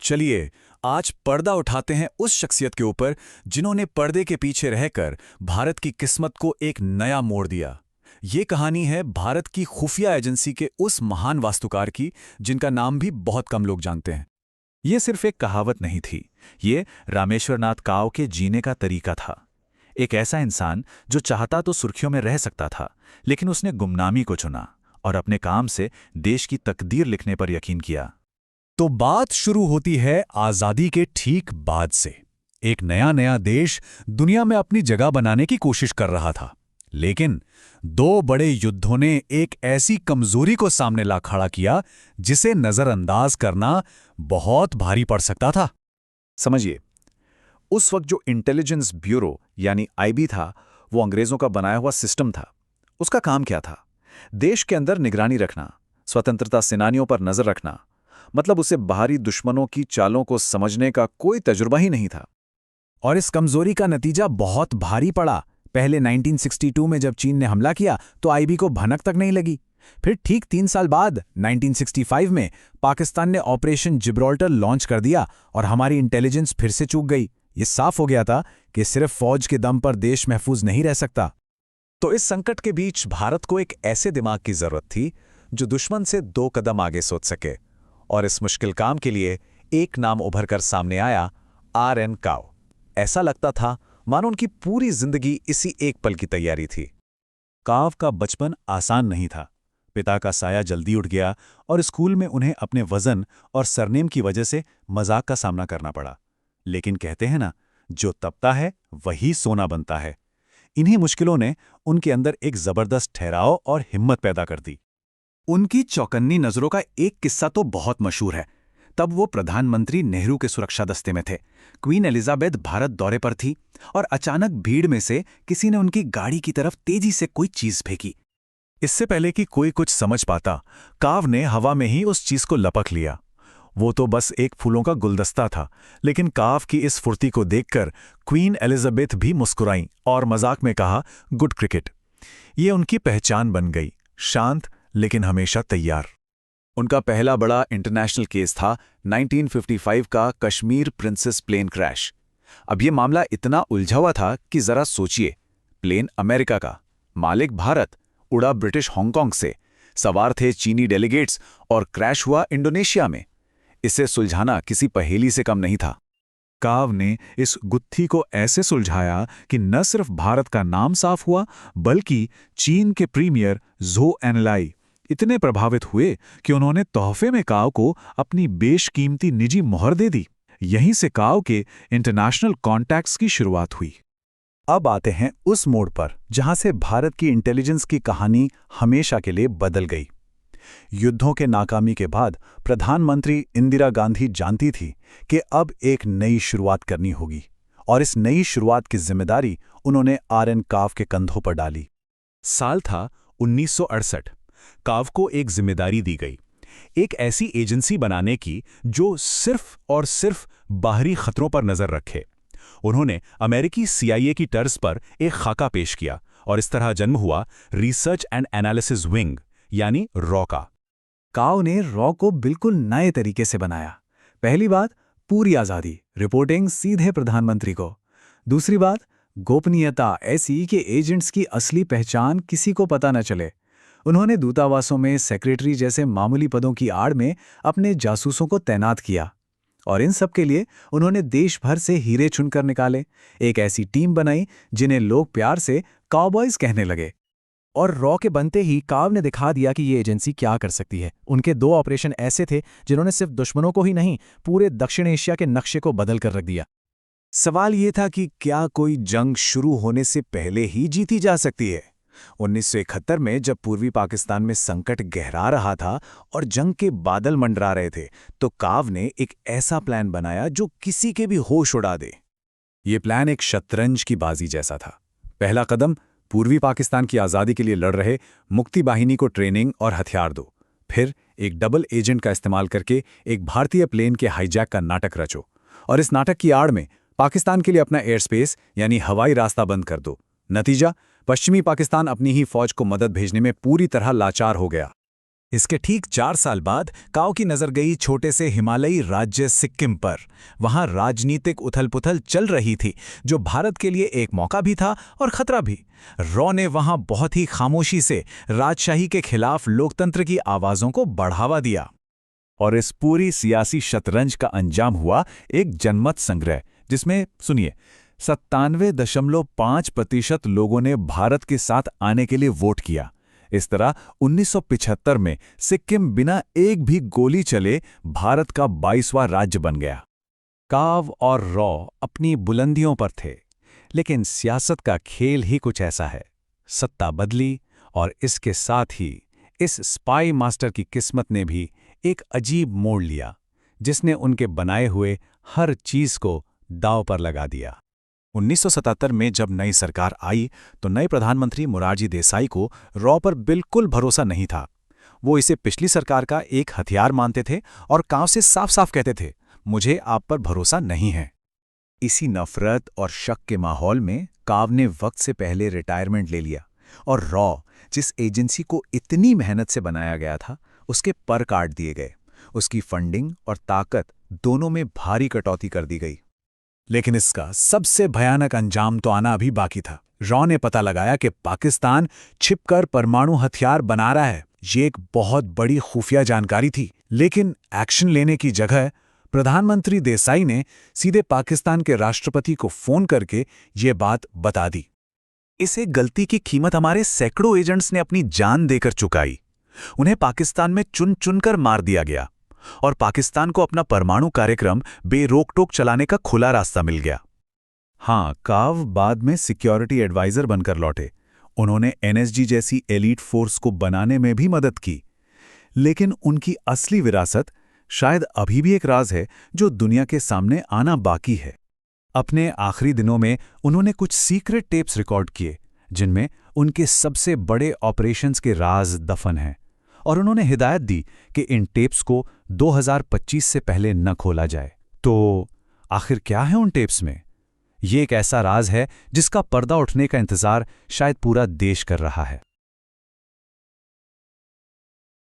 चलिए आज पर्दा उठाते हैं उस शख्सियत के ऊपर जिन्होंने पर्दे के पीछे रहकर भारत की किस्मत को एक नया मोड़ दिया। ये कहानी है भारत की खुफिया एजेंसी के उस महान वास्तुकार की जिनका नाम भी बहुत कम लोग जानते हैं। ये सिर्फ एक कहावत नहीं थी। ये रामेश्वरनाथ काव के जीने का तरीका था। एक ऐसा इंसान जो चाहता तो सुर्खियों में रह सकता था, लेकिन उसने गुमनामी को चुना और अपने काम से देश की तकदीर लिखने पर यकीन किया। तो बात शुरू होती है आजादी के ठीक बाद से। एक नया नया देश दुनिया में अपनी जगह बनाने की कोशिश कर रहा था, लेकिन दो बड़े युद्धों ने एक ऐसी कमजोरी को सामने ला खड़ा किया जिसे नजरअंदाज करना बहुत भारी पड़ सकता था। समझिए, उस वक्त जो इंटेलिजेंस ब्यूरो यानी आईबी था, वो अंग्रेजों का बनाया हुआ सिस्टम था। उसका काम क्या था? देश के अंदर निगरानी रखना, स्वतंत्रता सेनानियों पर नजर रखना। मतलब उसे बाहरी दुश्मनों की चालों को समझने का कोई तजुर्बा ही नहीं था। और इस कमजोरी का नतीजा बहुत भारी पड़ा। पहले 1962 में जब चीन ने हमला किया तो आईबी को भनक तक नहीं लगी। फिर ठीक 3 साल बाद 1965 में पाकिस्तान ने ऑपरेशन जिब्राल्टर लॉन्च कर दिया और हमारी इंटेलिजेंस फिर से चूक गई। ये साफ हो गया था कि सिर्फ फौज के दम पर देश महफूज नहीं रह सकता। तो इस संकट के बीच भारत को एक ऐसे दिमाग की जरूरत थी जो दुश्मन से 2 कदम आगे सोच सके। और इस मुश्किल काम के लिए एक नाम उभर कर सामने आया, आर.एन. काव। ऐसा लगता था मानो उनकी पूरी जिंदगी इसी एक पल की तैयारी थी। काव का बचपन आसान नहीं था। पिता का साया जल्दी उठ गया और स्कूल में उन्हें अपने वजन और सरनेम की वजह से मजाक का सामना करना पड़ा। लेकिन कहते हैं ना, जो तपता है वही सोना बनता है। इन्हीं मुश्किलों ने उनके अंदर एक जबरदस्त ठहराव और हिम्मत पैदा कर दी। उनकी चौकन्नी नजरों का एक किस्सा तो बहुत मशहूर है। तब वो प्रधानमंत्री नेहरू के सुरक्षा दस्ते में थे। क्वीन एलिजाबेथ भारत दौरे पर थी और अचानक भीड़ में से किसी ने उनकी गाड़ी की तरफ तेजी से कोई चीज फेंकी। इससे पहले कि कोई कुछ समझ पाता, काव ने हवा में ही उस चीज को लपक लिया। वो तो बस एक फूलों का गुलदस्ता था, लेकिन काव की इस फुर्ती को देखकर क्वीन एलिजाबेथ भी मुस्कुराईं और मजाक में कहा, गुड क्रिकेट। ये उनकी पहचान बन गई, शांत लेकिन हमेशा तैयार। उनका पहला बड़ा इंटरनेशनल केस था 1955 का कश्मीर प्रिंसेस प्लेन क्रैश। अब ये मामला इतना उलझा हुआ था कि जरा सोचिए, प्लेन अमेरिका का, मालिक भारत, उड़ा ब्रिटिश हांगकांग से, सवार थे चीनी डेलीगेट्स और क्रैश हुआ इंडोनेशिया में। इसे सुलझाना किसी पहेली से कम नहीं था। काव ने इस गुत्थी को ऐसे सुलझाया कि न सिर्फ भारत का नाम साफ हुआ, बल्कि चीन के प्रीमियर ज़ो एनलाई इतने प्रभावित हुए कि उन्होंने तोहफे में काव को अपनी बेशकीमती निजी मोहर दे दी। यहीं से काव के इंटरनेशनल कॉन्टैक्ट्स की शुरुआत हुई। अब आते हैं उस मोड़ पर जहां से भारत की इंटेलिजेंस की कहानी हमेशा के लिए बदल गई। युद्धों के नाकामी के बाद प्रधानमंत्री इंदिरा गांधी जानती थी कि अब एक नई शुरुआत करनी होगी, और इस नई शुरुआत की जिम्मेदारी उन्होंने आर.एन. काव के कंधों पर डाली। साल था 1968। काव को एक जिम्मेदारी दी गई, एक ऐसी एजेंसी बनाने की जो सिर्फ और सिर्फ बाहरी खतरों पर नजर रखे। उन्होंने अमेरिकी CIA की तर्ज पर एक खाका पेश किया और इस तरह जन्म हुआ रिसर्च एंड एनालिसिस विंग, यानी रॉ का। काव ने रॉ को बिल्कुल नए तरीके से बनाया। पहली बात, पूरी आज़ादी, रिपोर्टिंग सीधे प्रधानमंत्री को। दूसरी बात, गोपनीयता, ऐसी कि एजेंट्स की असली पहचान किसी को पता न चले। उन्होंने दूतावासों में सेक्रेटरी जैसे मामूली पदों की आड़ में अपने जासूसों को तैनात किया, और इन सब के लिए उन्होंने देश भर से हीरे चुनकर निकाले। एक ऐसी टीम बनाई जिन्हें लोग प्यार से काउबॉयज कहने लगे। और रॉ के बनते ही काव ने दिखा दिया कि ये एजेंसी क्या कर सकती है। उनके 2 ऑपरेशन ऐसे थे जिन्होंने सिर्फ दुश्मनों को ही नहीं, पूरे दक्षिण एशिया के नक्शे को बदल कर रख दिया। सवाल ये था कि क्या कोई जंग शुरू होने से पहले ही जीती जा सकती है? 1971 में जब पूर्वी पाकिस्तान में संकट गहरा रहा था और जंग के बादल मंडरा रहे थे, तो काव ने एक ऐसा प्लान बनाया जो किसी के भी होश उड़ा दे। ये प्लान एक शतरंज की बाजी जैसा था। पहला कदम, पूर्वी पाकिस्तान की आज़ादी के लिए लड़ रहे मुक्ति बाहिनी को ट्रेनिंग और हथियार दो। फिर एक डबल एजेंट का इस्तेमाल करके एक भारतीय प्लेन के हाईजैक का नाटक रचो, और इस नाटक की आड़ में पाकिस्तान के लिए अपना एयर स्पेस यानी हवाई रास्ता बंद कर दो। नतीजा, पश्चिमी पाकिस्तान अपनी ही फौज को मदद भेजने में पूरी तरह लाचार हो गया। इसके ठीक 4 साल बाद काओ की नजर गई छोटे से हिमालयी राज्य सिक्किम पर। वहां राजनीतिक उथल-पुथल चल रही थी, जो भारत के लिए एक मौका भी था और खतरा भी। रॉ ने वहां बहुत ही खामोशी से राजशाही के खिलाफ लोकतंत्र की आवाजों को बढ़ावा दिया। और इस पूरी सियासी शतरंज का अंजाम हुआ एक जनमत संग्रह, जिसमें सुनिए 97.5% लोगों ने भारत के साथ आने के लिए वोट किया। इस तरह 1975 में सिक्किम बिना एक भी गोली चले भारत का 22वां राज्य बन गया। काव और रॉ अपनी बुलंदियों पर थे, लेकिन सियासत का खेल ही कुछ ऐसा है। सत्ता बदली और इसके साथ ही इस स्पाई मास्टर की किस्मत ने भी एक अजीब मोड़ लिया, जिसने उनके बनाए हुए हर चीज को दांव पर लगा दिया। 1977 में जब नई सरकार आई तो नए प्रधानमंत्री मोरारजी देसाई को रॉ पर बिल्कुल भरोसा नहीं था। वो इसे पिछली सरकार का एक हथियार मानते थे और काव से साफ साफ कहते थे, मुझे आप पर भरोसा नहीं है। इसी नफरत और शक के माहौल में काव ने वक्त से पहले रिटायरमेंट ले लिया और रॉ, जिस एजेंसी को इतनी मेहनत से बनाया गया था, उसके पर काट दिए गए। उसकी फंडिंग और ताकत दोनों में भारी कटौती कर दी गई। लेकिन इसका सबसे भयानक अंजाम तो आना अभी बाकी था। रॉ ने पता लगाया कि पाकिस्तान छिपकर परमाणु हथियार बना रहा है। ये एक बहुत बड़ी खुफिया जानकारी थी, लेकिन एक्शन लेने की जगह प्रधानमंत्री देसाई ने सीधे पाकिस्तान के राष्ट्रपति को फोन करके ये बात बता दी। इसे गलती की कीमत हमारे सैकड़ों एजेंट्स ने अपनी जान देकर चुकाई। उन्हें पाकिस्तान में चुन चुनकर मार दिया गया और पाकिस्तान को अपना परमाणु कार्यक्रम बेरोक-टोक चलाने का खुला रास्ता मिल गया। हाँ, काव बाद में सिक्योरिटी एडवाइजर बनकर लौटे। उन्होंने एनएसजी जैसी एलीट फोर्स को बनाने में भी मदद की। लेकिन उनकी असली विरासत शायद अभी भी एक राज है, जो दुनिया के सामने आना बाकी है। अपने आखिरी दिनों में उन्होंने कुछ सीक्रेट टेप्स रिकॉर्ड किए, जिनमें उनके सबसे बड़े ऑपरेशंस के राज दफन हैं, और उन्होंने हिदायत दी कि इन टेप्स को 2025 से पहले न खोला जाए। तो आखिर क्या है उन टेप्स में? ये एक ऐसा राज है जिसका पर्दा उठने का इंतजार शायद पूरा देश कर रहा है।